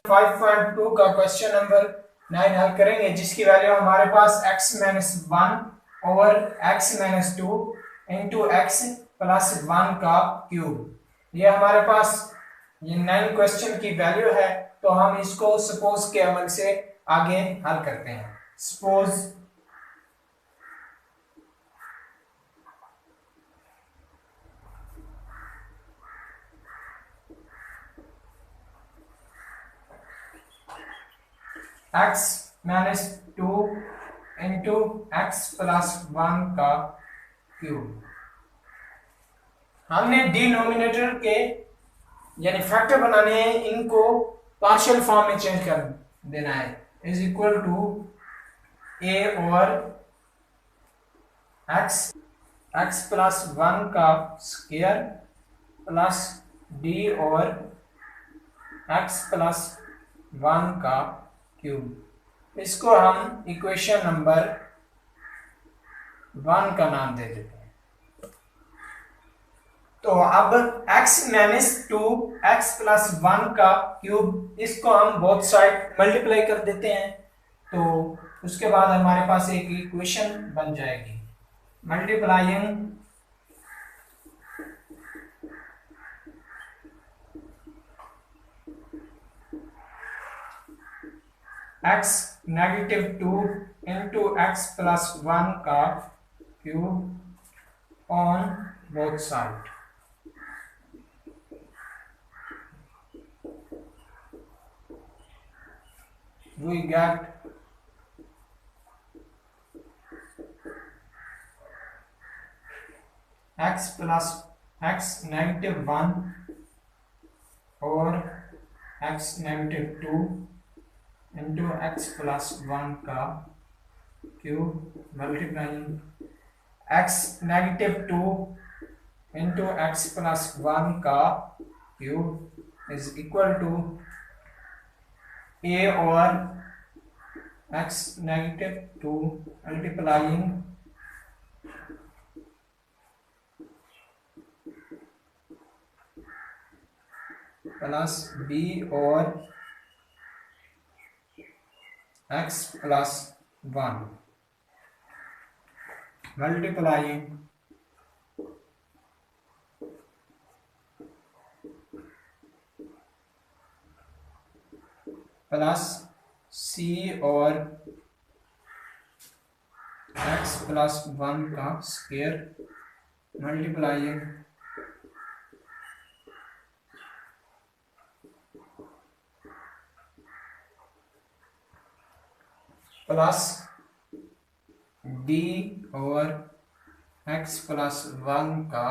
5.2 का question number 9 हल करेंगे, जिसकी वैल्यू हमारे पास x-1 over x-2 into x plus 1 का क्यूब। ये हमारे पास ये 9 क्वेश्चन की वैल्यू है। तो हम इसको सपोज के अमल से आगे हल करते हैं। Suppose x-2 into x plus 1 का क्यूब। हमने डिनोमिनेटर के यानी फैक्टर बनाने हैं, इनको पार्शियल फॉर्म में चेंज कर देना है। Is equal to a over x plus 1 का square plus d over x plus 1 का क्यूब। इसको हम इक्वेशन नंबर 1 का नाम दे देते हैं। तो अब x-2 x प्लस 1 का क्यूब, इसको हम बोथ साइड मल्टीप्लाई कर देते हैं। तो उसके बाद हमारे पास एक इक्वेशन बन जाएगी। Multiplying x-2 into x plus 1 का cube on both side. We get x plus x-1 और x-2 इंटू x प्लस 1 का cube multiplying x-2 into x plus 1 का cube is equal to a और x-2 मल्टीप्लाइंग प्लस b और x plus 1 multiplying plus c और x plus 1 का square multiplying plus d और x plus 1 का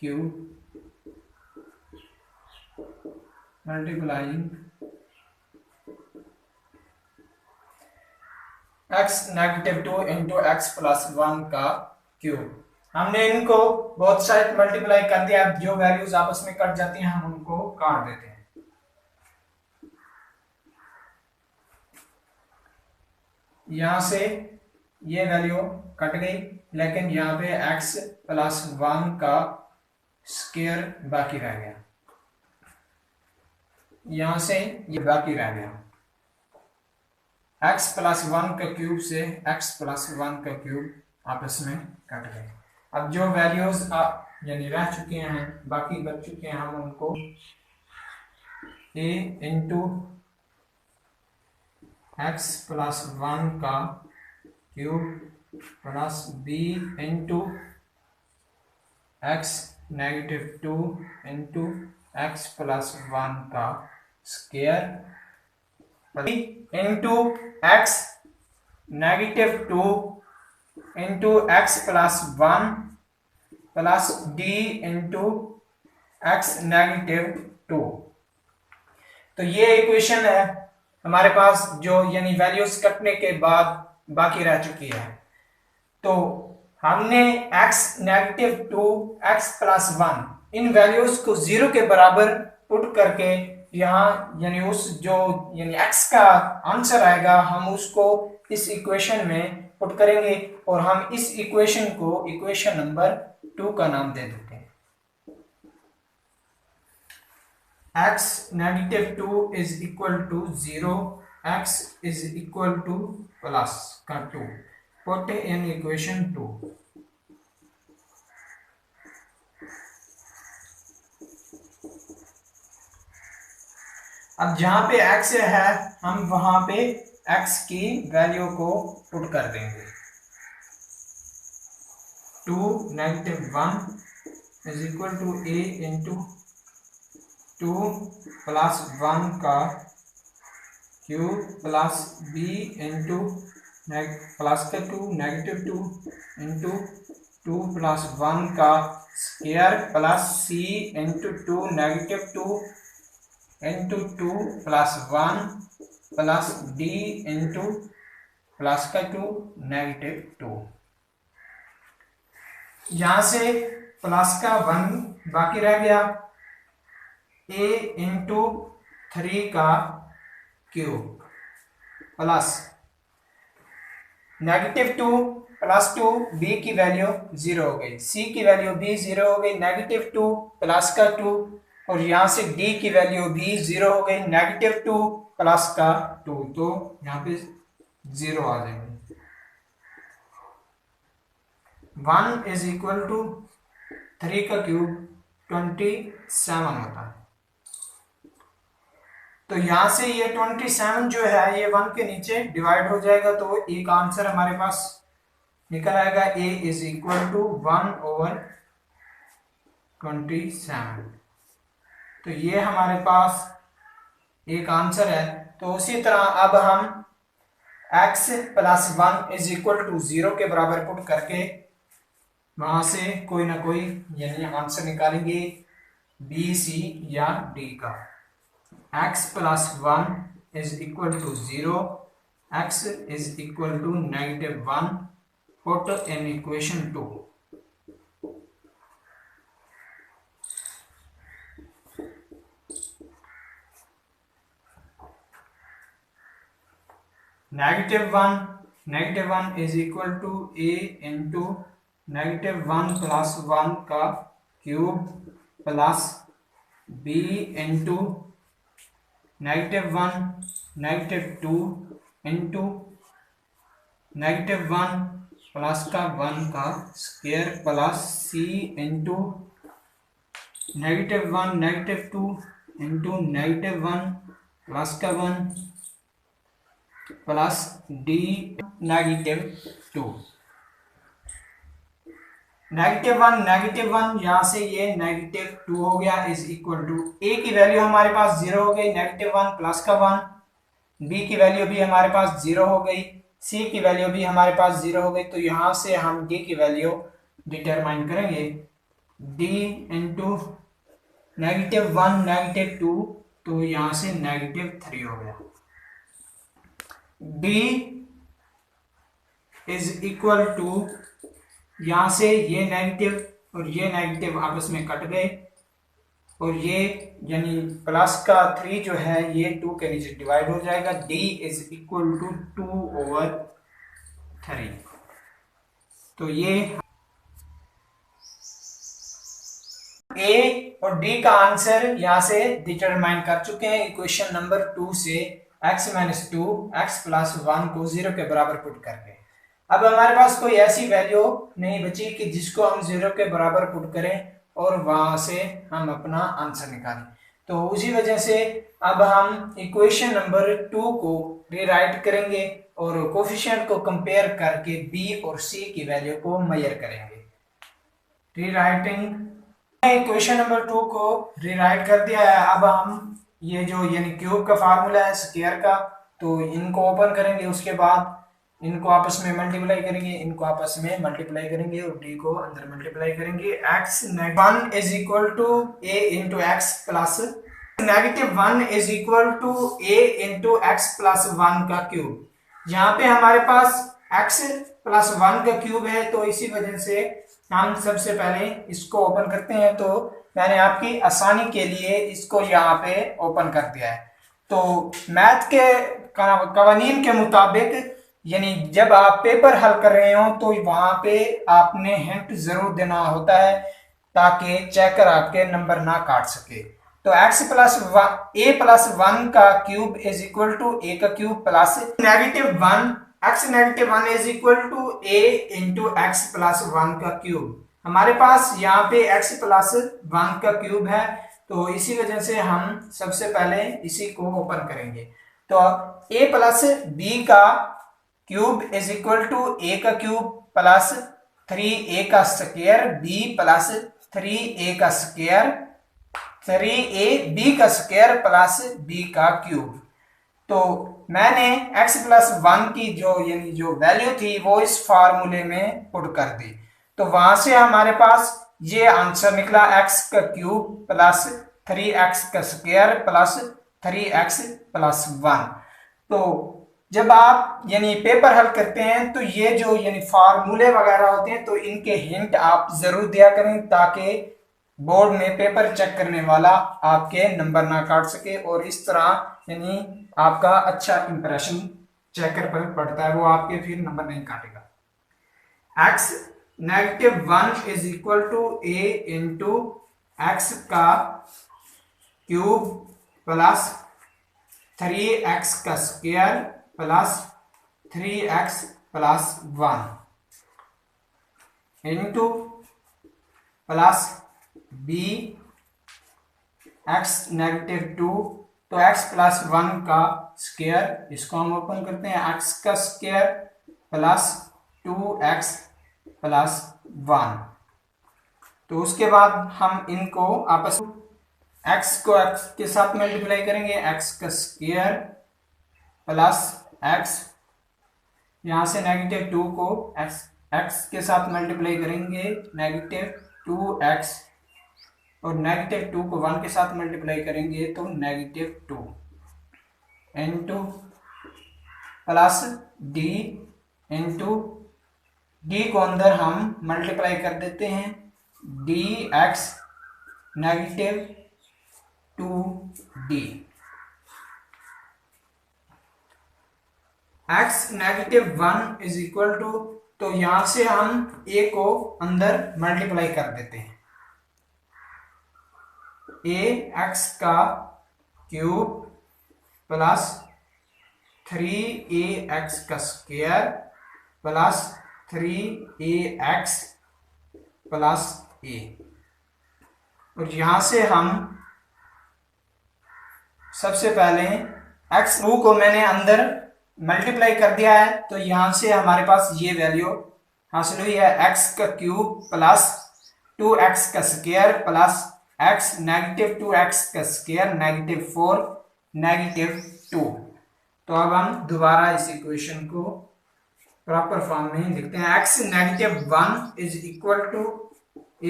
cube multiplying x-2 into x plus 1 का cube. हमने इनको बोथ साइड मल्टीप्लाई कर दिया। अब जो वैल्यूज आपस में कट जाती हैं हम उनको काट देते हैं। यहां से ये वैल्यू कट गई, लेकिन यहाँ पे x प्लस 1 का स्क्वायर बाकी रह गया। यहां से ये बाकी रह गया। x प्लस 1 का क्यूब से x प्लस 1 का क्यूब आपस में कट गए। अब जो वैल्यूज यानी रह चुके हैं, बाकी बच चुके हैं, हम उनको a इंटू x प्लस 1 का cube plus b into x-2 into x plus 1 का square into x-2 into x plus 1 plus d into x-2। तो ये इक्वेशन है हमारे पास, जो यानी वैल्यूज कटने के बाद बाकी रह चुकी है। तो हमने x-2 x प्लस 1 इन वैल्यूज को 0 के बराबर पुट करके यहाँ यानी उस जो यानी x का आंसर आएगा हम उसको इस इक्वेशन में पुट करेंगे और हम इस इक्वेशन को इक्वेशन नंबर 2 का नाम दे देते हैं। x -2 is equal to 0, x is equal to plus का 2, put in equation 2। अब जहां पे x है हम वहां पे x की वैल्यू को पुट कर देंगे। 2 -1 is equal to a into 2 plus 1 का cube plus b into plus का 2 -2 इंटू 2 प्लस 1 का square plus c into 2 -2 into 2 plus 1 plus d into plus का 2 -2। यहां से प्लस का 1 बाकी रह गया, a इंटू 3 का क्यूब प्लस -2 प्लस 2, b की वैल्यू 0 हो गई, c की वैल्यू भी 0 हो गई, -2 प्लस का 2, और यहां से d की वैल्यू भी 0 हो गई, -2 प्लस का 2, तो यहां पे 0 आ जाएंगे। 1 इज इक्वल टू 3 का क्यूब 27 होता है। तो यहां से ये 27 जो है ये 1 के नीचे डिवाइड हो जाएगा, तो एक आंसर हमारे पास निकल आएगा, a इज इक्वल टू 1/27। तो ये हमारे पास एक आंसर है। तो उसी तरह अब हम x plus 1 is equal to 0 के बराबर पुट करके वहां से कोई ना कोई यानी आंसर निकालेंगे b, c या d का। x plus 1 is equal to 0, x is equal to -1, put in equation 2। -1 is equal to a into -1 plus 1 का cube plus b into -1 -2 into -1 plus का 1 का square plus c into -1 -2 into -1 plus का 1 plus d -2। -1 यहां से ये -2 हो गया, is equal to a की वैल्यू हमारे पास 0 हो गई, -1 प्लस का 1, b की वैल्यू भी हमारे पास 0 हो गई, c की वैल्यू भी हमारे पास 0 हो गई। तो यहां से हम d की वैल्यू डिटरमाइन करेंगे, d इंटू -1 -2, तो यहां से -3 हो गया। d इज इक्वल टू यहां से ये नेगेटिव और ये नेगेटिव आपस में कट गए, और ये यानी प्लस का 3 जो है ये 2 के नीचे डिवाइड हो जाएगा, d इज इक्वल टू 2/3। तो ये a और d का आंसर यहां से डिटरमाइन कर चुके हैं इक्वेशन नंबर 2 से, x - 2 x प्लस 1 को 0 के बराबर पुट करके। अब हमारे पास कोई ऐसी वैल्यू नहीं बची कि जिसको हम 0 के बराबर पुट करें और वहां से हम अपना आंसर निकालें। तो उसी वजह से अब हम इक्वेशन नंबर 2 को रीराइट करेंगे और कोफिशिएंट को कंपेयर करके b और c की वैल्यू को मेजर करेंगे। रीराइटिंग इक्वेशन नंबर 2 को रीराइट कर दिया है। अब हम ये जो यानी क्यूब का फार्मूला है स्क्वायर का, तो इनको ओपन करेंगे, उसके बाद इनको आपस में मल्टीप्लाई करेंगे, इनको आपस में मल्टीप्लाई करेंगे और d को अंदर मल्टीप्लाई करेंगे। x -1 is equal to a into X plus -1 is equal to a into X plus 1 का क्यूब। यहाँ पे हमारे पास x प्लस 1 का क्यूब है, तो इसी वजह से हम सबसे पहले इसको ओपन करते हैं। तो मैंने आपकी आसानी के लिए इसको यहाँ पे ओपन कर दिया है। तो मैथ के कवानीन के मुताबिक यानी जब आप पेपर हल कर रहे हो तो वहां पे आपने हिंट जरूर देना होता है ताकि चेकर आपके नंबर ना काट सके। तो x प्लस a प्लस 1 का cube is equal to a का cube plus -1 x -1 is equal to a into X plus 1 का क्यूब। हमारे पास यहाँ पे x प्लस 1 का क्यूब है, तो इसी वजह से हम सबसे पहले इसी को ओपन करेंगे। तो a प्लस b का cube is equal to a का क्यूब प्लस 3a का स्क्वायर b प्लस 3a का स्क्वायर 3ab का स्क्वायर प्लस b का क्यूब। तो मैंने x प्लस 1 की यानी जो वैल्यू थी वो इस फार्मूले में पुट कर दी, तो वहां से हमारे पास ये आंसर निकला x का क्यूब प्लस 3x का स्क्वायर प्लस 3x प्लस 1। तो जब आप यानी पेपर हल करते हैं तो ये जो यानी फार्मूले वगैरह होते हैं तो इनके हिंट आप जरूर दिया करें, ताकि बोर्ड में पेपर चेक करने वाला आपके नंबर ना काट सके, और इस तरह यानी आपका अच्छा इंप्रेशन चेकर पर पड़ता है, वो आपके फिर नंबर नहीं काटेगा। x -1 is equal to a into x का क्यूब प्लस 3x का square plus 3x plus 1 into plus b x -2, तो x प्लस 1 का स्क्वायर, इसको हम ओपन करते हैं, x का स्क्वायर प्लस 2x प्लस 1। तो उसके बाद हम इनको आपस में x को x के साथ मल्टीप्लाई करेंगे, x का स्क्वायर प्लस x, यहां से -2 को x के साथ मल्टीप्लाई करेंगे, -2x, और -2 को 1 के साथ मल्टीप्लाई करेंगे तो -2 into plus d into d को अंदर हम मल्टीप्लाई कर देते हैं, dx -2d। x -1 is equal to, तो यहां से हम a को अंदर मल्टीप्लाई कर देते हैं, ax का क्यूब प्लस 3ax का square plus 3ax plus a, और यहां से हम सबसे पहले x2 को मैंने अंदर मल्टीप्लाई कर दिया है, तो यहां से हमारे पास ये वैल्यू हासिल हुई है, x का क्यूब प्लस 2x का स्क्वायर प्लस x -2x का स्क्वायर -4 -2। तो अब हम दोबारा इस इक्वेशन को प्रॉपर फॉर्म में लिखते हैं, x -1 is equal to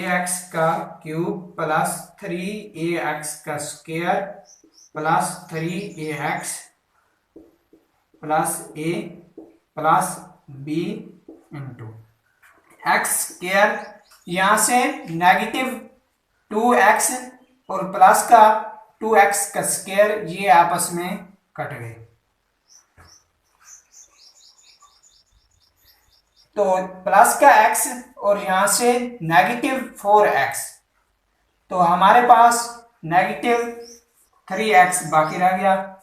ax का क्यूब प्लस 3ax का square plus 3ax plus a plus b into x square, यहां से -2x और प्लस का 2x का स्क्वायर ये आपस में कट गए, तो प्लस का x और यहां से -4x, तो हमारे पास -3x बाकी रह गया।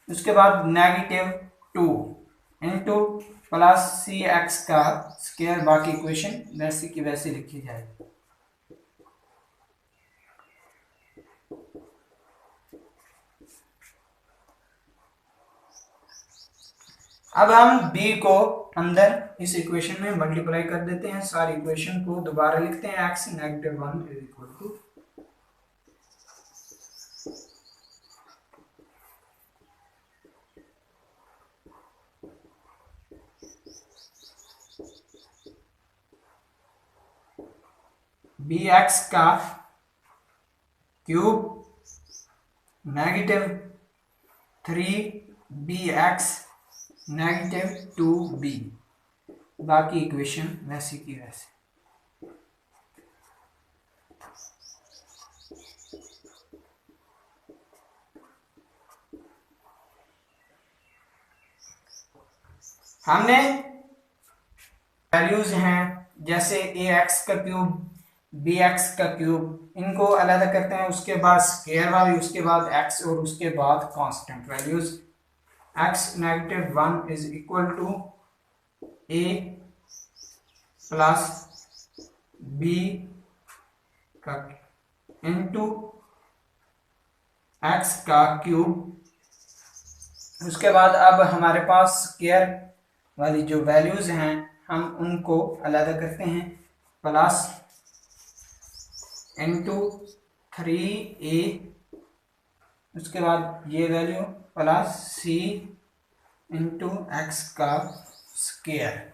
उसके बाद -2 इंटू प्लस cx का स्क्वायर, बाकी इक्वेशन वैसे की वैसे लिखी जाएगी। अब हम b को अंदर इस इक्वेशन में मल्टीप्लाई कर देते हैं, सारी इक्वेशन को दोबारा लिखते हैं, x -1 is equal to bx का क्यूब -3bx -2b, बाकी इक्वेशन वैसी की वैसे। हमने वैल्यूज हैं जैसे ax का क्यूब बी एक्स का क्यूब, इनको अलग करते हैं, उसके बाद स्केयर वाली, उसके बाद एक्स और उसके बाद constant values. X -1 is equal to A plus B का इंटू एक्स का क्यूब। उसके बाद अब हमारे पास स्केयर वाली जो वैल्यूज हैं हम उनको अलग करते हैं, प्लस इंटू 3a, उसके बाद ये value plus c into x का स्केयर,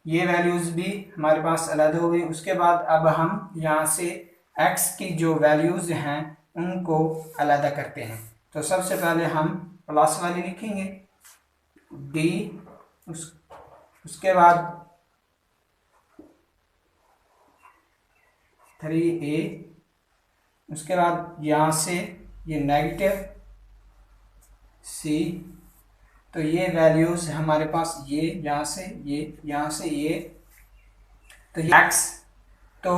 ये वैल्यूज भी हमारे पास अलग हो गई। उसके बाद अब हम यहाँ से x की जो वैल्यूज हैं उनको अलग करते हैं। तो सबसे पहले हम प्लस वाली लिखेंगे d, उसके बाद 3a, उसके बाद यहाँ से ये नेगेटिव c, तो ये वैल्यूज हमारे पास ये यहाँ से ये यहाँ से ये, तो ये x, तो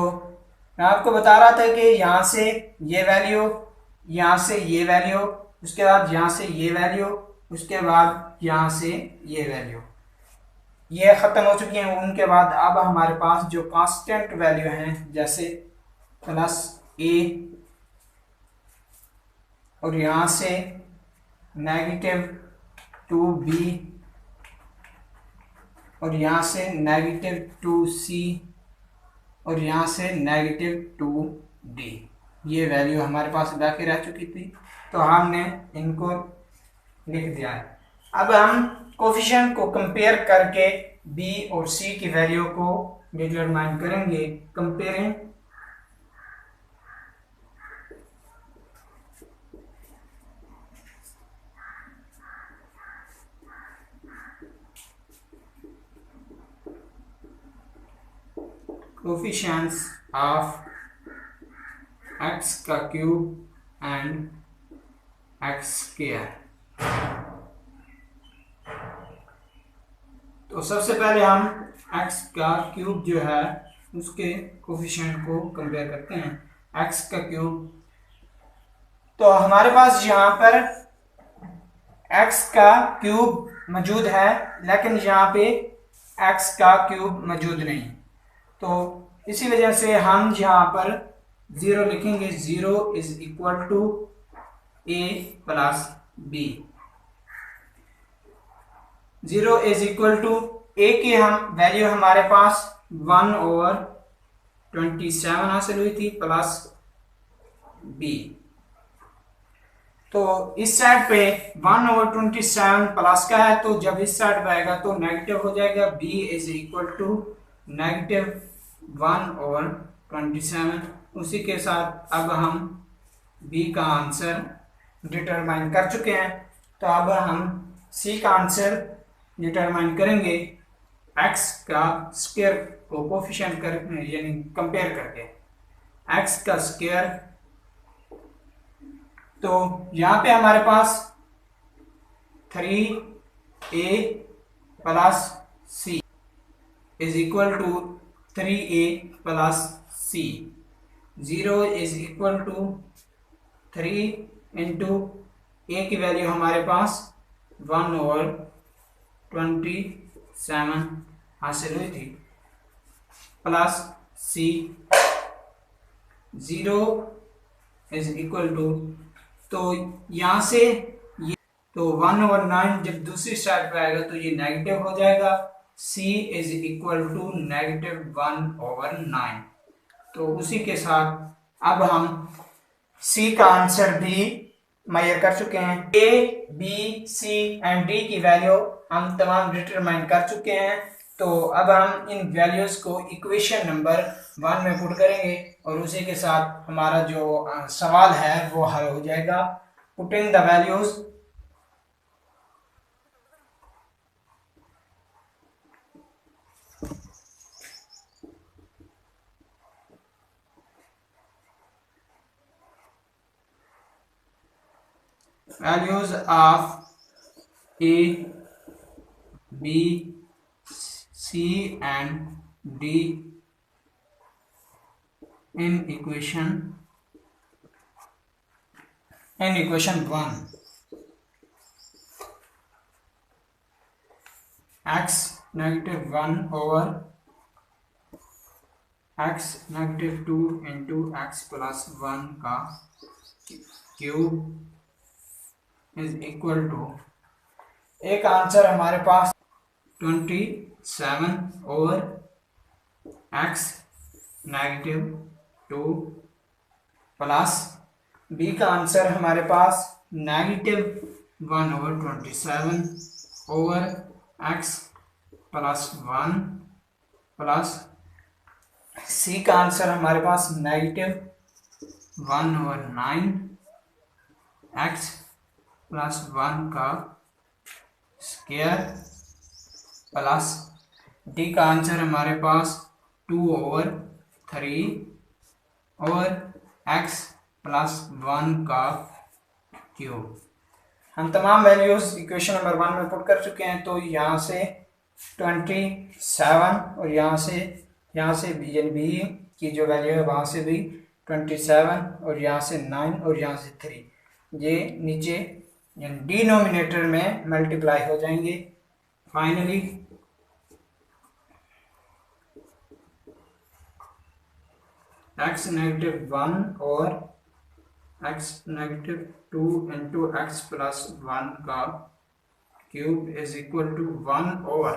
मैं आपको बता रहा था कि यहाँ से ये वैल्यू, यहाँ से ये वैल्यू, उसके बाद यहाँ से ये वैल्यू, उसके बाद यहाँ से ये वैल्यू, ये ख़त्म हो चुकी हैं। उनके बाद अब हमारे पास जो कांस्टेंट वैल्यू हैं जैसे प्लस a और यहाँ से -2b और यहाँ से -2c और यहाँ से -2d, ये वैल्यू हमारे पास बाकी रह चुकी थी, तो हमने इनको लिख दिया है। अब हम कोफिशिएंट को कंपेयर करके b और c की वैल्यू को डिटरमाइन करेंगे। कंपेयरिंग coefficients of x का क्यूब एंड x स्क्वायर। तो सबसे पहले हम x का क्यूब जो है उसके कोफिशिएंट को कंपेयर करते हैं। x का क्यूब, तो हमारे पास यहाँ पर x का क्यूब मौजूद है लेकिन यहाँ पे x का क्यूब मौजूद नहीं, तो इसी वजह से हम यहाँ पर 0 लिखेंगे। 0 is equal to a plus b। 0 is equal to a की हम वैल्यू हमारे पास 1/27 हासिल हुई थी प्लस b, तो इस साइड पे 1/27 प्लस का है, तो जब इस साइड पे आएगा तो नेगेटिव हो जाएगा। b is equal to -1/27। उसी के साथ अब हम b का आंसर डिटरमाइन कर चुके हैं, तो अब हम c का आंसर डिटरमाइन करेंगे x का स्क्वायर को कोफिशिएंट करके, यानी कंपेयर करके x का स्क्वायर। तो यहाँ पे हमारे पास 3a plus c is equal to 3a plus c। 0 is equal to 3 into a की वैल्यू हमारे पास 1/27 हासिल हुई थी plus c। 0 is equal to, तो यहाँ से ये, तो 1/9 जब दूसरी साइड पे आएगा तो ये नेगेटिव हो जाएगा। c is equal to -1/9। तो उसी के साथ अब हम c का आंसर भी मेजर कर चुके हैं। a, b, c and d की वैल्यू हम तमाम डिटरमाइन कर चुके हैं, तो अब हम इन वैल्यूज को इक्वेशन नंबर 1 में पुट करेंगे और उसी के साथ हमारा जो सवाल है वो हल हो जाएगा। Putting the values, values of a, b, c and d in equation 1 x -1 over x -2 into x plus 1 का क्यूब इज इक्वल टू, एक आंसर हमारे पास 27 ओवर x -2 प्लस बी का आंसर हमारे पास -1 over 27 over x plus 1 plus C का answer हमारे पास -1 ओवर 9 x प्लस 1 का स्क्वायर प्लस डी का आंसर हमारे पास 2 ओवर 3 और x प्लस 1 का क्यूब। हम तमाम वैल्यूज इक्वेशन नंबर 1 में पुट कर चुके हैं। तो यहाँ से 27 और यहाँ से बी की जो वैल्यू है वहाँ से भी 27 और यहाँ से 9 और यहाँ से 3, ये नीचे डिनोमिनेटर में मल्टीप्लाई हो जाएंगे। फाइनली x -1 और x -2 इंटू x प्लस 1 का cube is equal to 1 over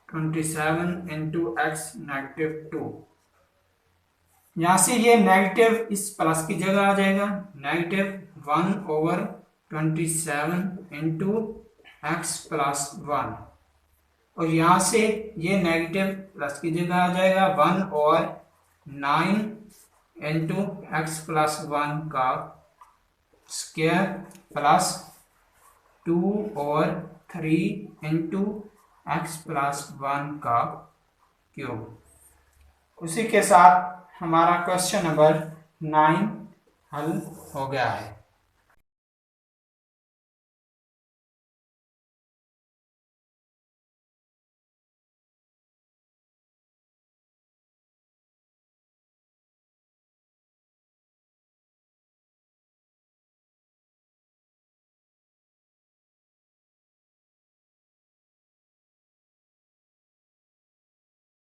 27 into x -2। यहाँ से ये नेगेटिव इस प्लस की जगह आ जाएगा, -1 ओवर 27 इंटू x प्लस 1, और यहाँ से ये नेगेटिव प्लस की जगह आ जाएगा 1 ओवर 9 इंटू x प्लस 1 का square plus 2 over 3 into x plus 1 का क्यूब। उसी के साथ हमारा क्वेश्चन नंबर 9 हल हो गया है।